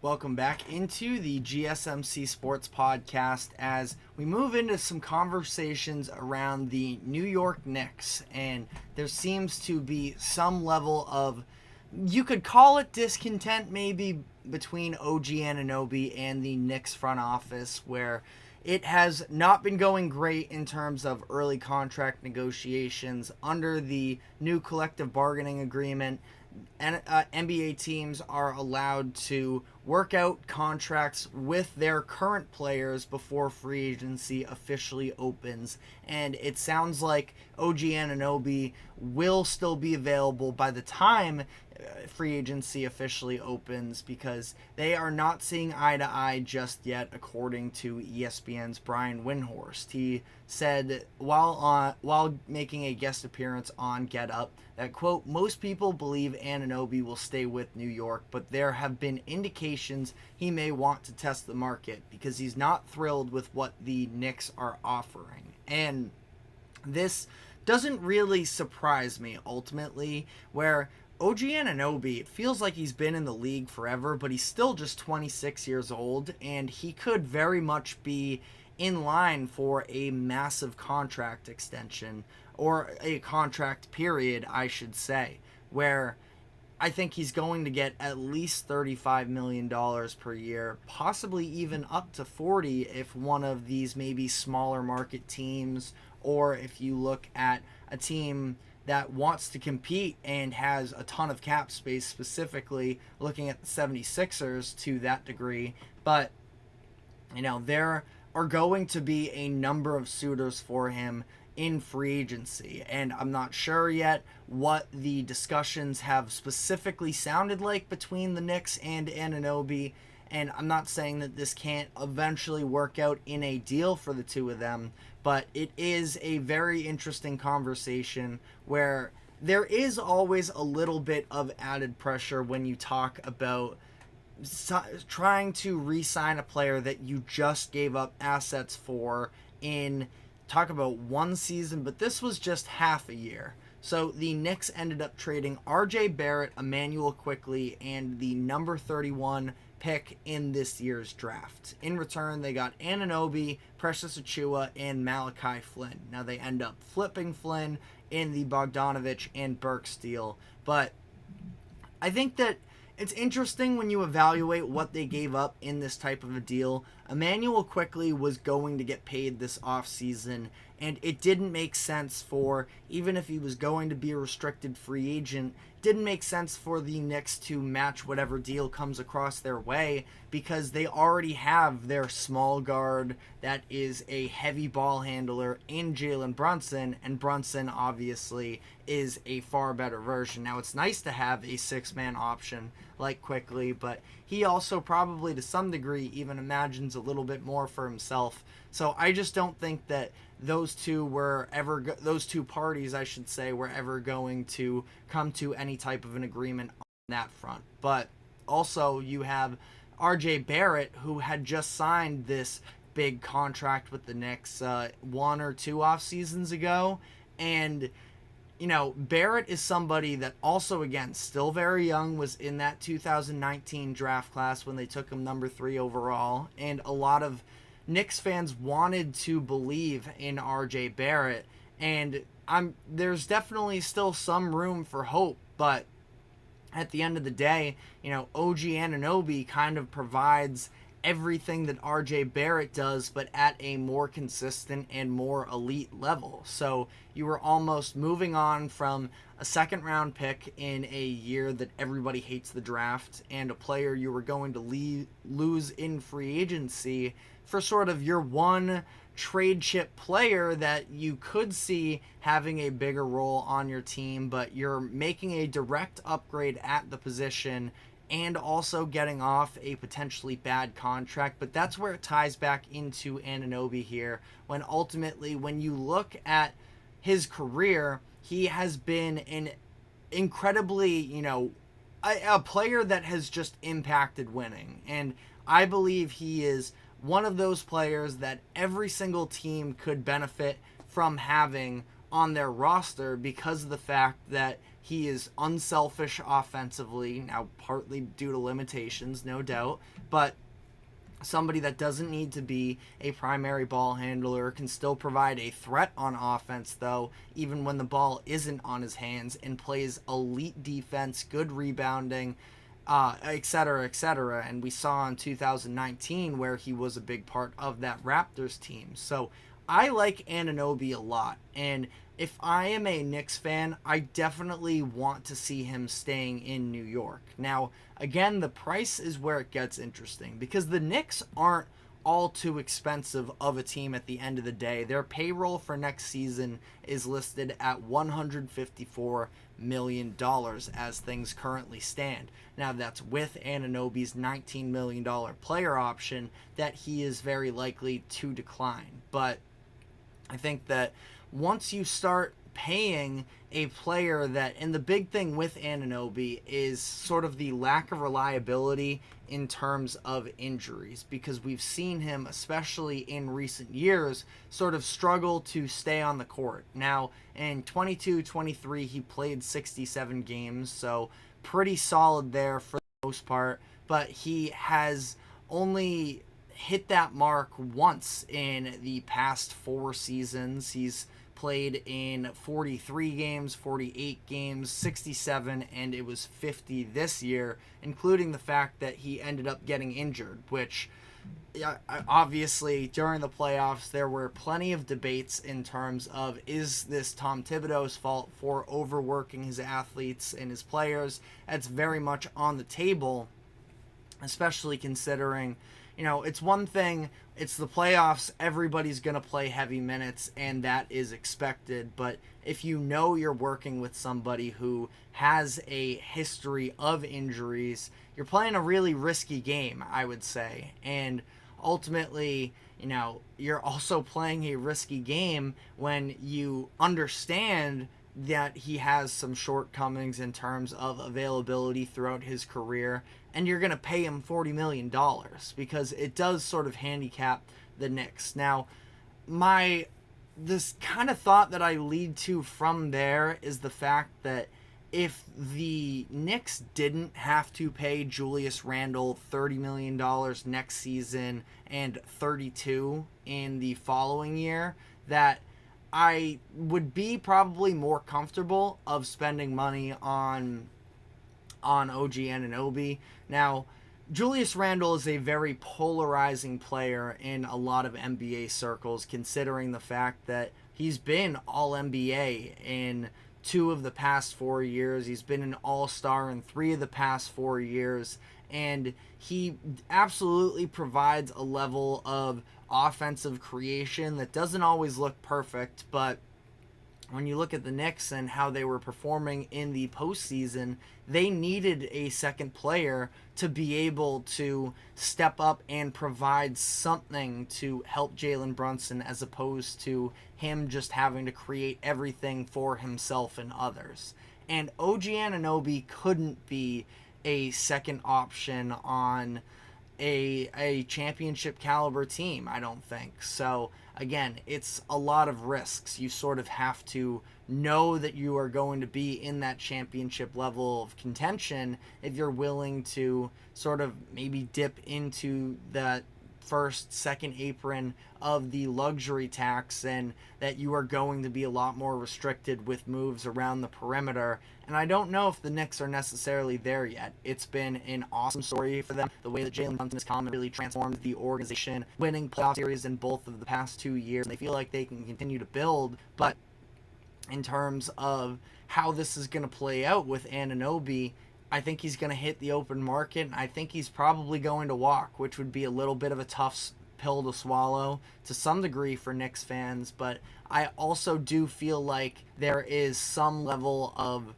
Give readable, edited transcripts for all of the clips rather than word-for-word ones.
Welcome back into the GSMC Sports Podcast as we move into some conversations around the New York Knicks. And there seems to be some level of, you could call it discontent maybe, between OG Anunoby and the Knicks front office, where it has not been going great in terms of early contract negotiations under the new collective bargaining agreement. NBA teams are allowed to work out contracts with their current players before free agency officially opens. And it sounds like OG Anunoby will still be available by the time free agency officially opens, because they are not seeing eye to eye just yet, according to ESPN's Brian Windhorst. He said while making a guest appearance on Get Up that, quote, most people believe Anunoby will stay with New York, but there have been indications he may want to test the market because he's not thrilled with what the Knicks are offering. And this doesn't really surprise me ultimately, where OG Anunoby, it feels like he's been in the league forever, but he's still just 26 years old, and he could very much be in line for a massive contract extension, or a contract period, I should say, where I think he's going to get at least $35 million per year, possibly even up to 40 if one of these maybe smaller market teams, or if you look at a team that wants to compete and has a ton of cap space, specifically looking at the 76ers to that degree. But, there are going to be a number of suitors for him in free agency, and I'm not sure yet what the discussions have specifically sounded like between the Knicks and Anunoby, and I'm not saying that this can't eventually work out in a deal for the two of them, but it is a very interesting conversation where there is always a little bit of added pressure when you talk about trying to re-sign a player that you just gave up assets for in, talk about one season, but this was just half a year. So the Knicks ended up trading RJ Barrett, Emmanuel Quickley, and the number 31 pick in this year's draft. In return, they got Anunoby, Precious Achiuwa, and Malachi Flynn. Now they end up flipping Flynn in the Bogdanovich and Burks deal, but I think that it's interesting when you evaluate what they gave up in this type of a deal. Emmanuel Quickley was going to get paid this offseason, and it didn't make sense for, even if he was going to be a restricted free agent, didn't make sense for the Knicks to match whatever deal comes across their way, because they already have their small guard that is a heavy ball handler in Jalen Brunson, and Brunson obviously is a far better version. Now, it's nice to have a six-man option like Quickley, but he also probably to some degree even imagines a little bit more for himself. So I just don't think that those two parties, I should say, were ever going to come to any type of an agreement on that front. But also you have RJ Barrett, who had just signed this big contract with the Knicks one or two off seasons ago, and Barrett is somebody that also, again, still very young, was in that 2019 draft class when they took him number 3 overall, and a lot of Knicks fans wanted to believe in RJ Barrett, and there's definitely still some room for hope, but at the end of the day, OG Anunoby kind of provides everything that RJ Barrett does, but at a more consistent and more elite level. So you were almost moving on from a second round pick in a year that everybody hates the draft, and a player you were going to lose in free agency for sort of your one trade chip player that you could see having a bigger role on your team, but you're making a direct upgrade at the position and also getting off a potentially bad contract. But that's where it ties back into Anunoby here, when ultimately, when you look at his career, he has been an incredibly, a player that has just impacted winning. And I believe he is one of those players that every single team could benefit from having on their roster because of the fact that he is unselfish offensively, now partly due to limitations, no doubt, but somebody that doesn't need to be a primary ball handler, can still provide a threat on offense, though, even when the ball isn't on his hands, and plays elite defense, good rebounding, et cetera, et cetera. And we saw in 2019 where he was a big part of that Raptors team. So I like Anunoby a lot. And if I am a Knicks fan, I definitely want to see him staying in New York. Now, again, the price is where it gets interesting because the Knicks aren't all too expensive of a team at the end of the day. Their payroll for next season is listed at $154 million as things currently stand. Now, that's with Anunoby's $19 million player option that he is very likely to decline. But I think that once you start paying a player that, and the big thing with Anunoby is sort of the lack of reliability in terms of injuries, because we've seen him, especially in recent years, sort of struggle to stay on the court. Now, in 22-23, he played 67 games, so pretty solid there for the most part, but he has only hit that mark once in the past 4 seasons. He's played in 43 games, 48 games, 67, and it was 50 this year, including the fact that he ended up getting injured, which obviously during the playoffs there were plenty of debates in terms of, is this Tom Thibodeau's fault for overworking his athletes and his players? That's very much on the table, especially considering, it's one thing, it's the playoffs, everybody's going to play heavy minutes, and that is expected. But if you know you're working with somebody who has a history of injuries, you're playing a really risky game, I would say. And ultimately, you're also playing a risky game when you understand that he has some shortcomings in terms of availability throughout his career, and you're going to pay him $40 million because it does sort of handicap the Knicks. Now, this kind of thought that I lead to from there is the fact that if the Knicks didn't have to pay Julius Randle $30 million next season and $32 in the following year, that I would be probably more comfortable of spending money on OG Anunoby. Now, Julius Randle is a very polarizing player in a lot of NBA circles, considering the fact that he's been All-NBA in 2 of the past 4 years. He's been an All-Star in 3 of the past 4 years, and he absolutely provides a level of offensive creation that doesn't always look perfect, but when you look at the Knicks and how they were performing in the postseason, they needed a second player to be able to step up and provide something to help Jalen Brunson, as opposed to him just having to create everything for himself and others. And OG Anunoby couldn't be a second option on a championship caliber team, I don't think. So again, it's a lot of risks. You sort of have to know that you are going to be in that championship level of contention if you're willing to sort of maybe dip into that first, second apron of the luxury tax, and that you are going to be a lot more restricted with moves around the perimeter. And I don't know if the Knicks are necessarily there yet. It's been an awesome story for them, the way that Jalen Brunson has come and really transformed the organization, winning playoff series in both of the past 2 years. They feel like they can continue to build, but in terms of how this is going to play out with Anunoby, I think he's going to hit the open market, and I think he's probably going to walk, which would be a little bit of a tough pill to swallow to some degree for Knicks fans. But I also do feel like there is some level of,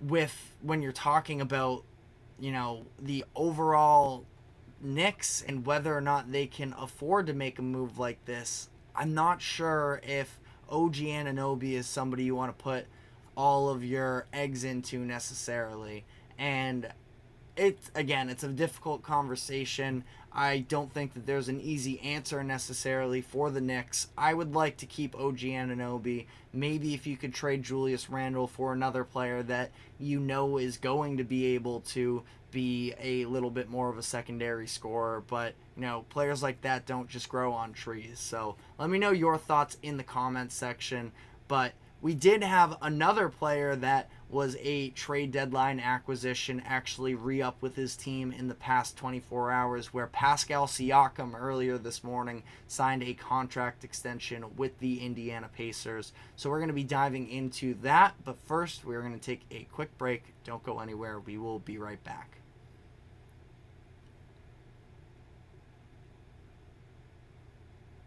when you're talking about, the overall Knicks and whether or not they can afford to make a move like this, I'm not sure if OG Anunoby is somebody you want to put all of your eggs into necessarily. And it's a difficult conversation. I don't think that there's an easy answer necessarily for the Knicks. I would like to keep OG Anunoby. Maybe if you could trade Julius Randle for another player that you know is going to be able to be a little bit more of a secondary scorer. But, players like that don't just grow on trees. So let me know your thoughts in the comments section. But we did have another player that was a trade deadline acquisition actually re-up with his team in the past 24 hours, where Pascal Siakam earlier this morning signed a contract extension with the Indiana Pacers. So we're going to be diving into that, but first we're going to take a quick break. Don't go anywhere. We will be right back.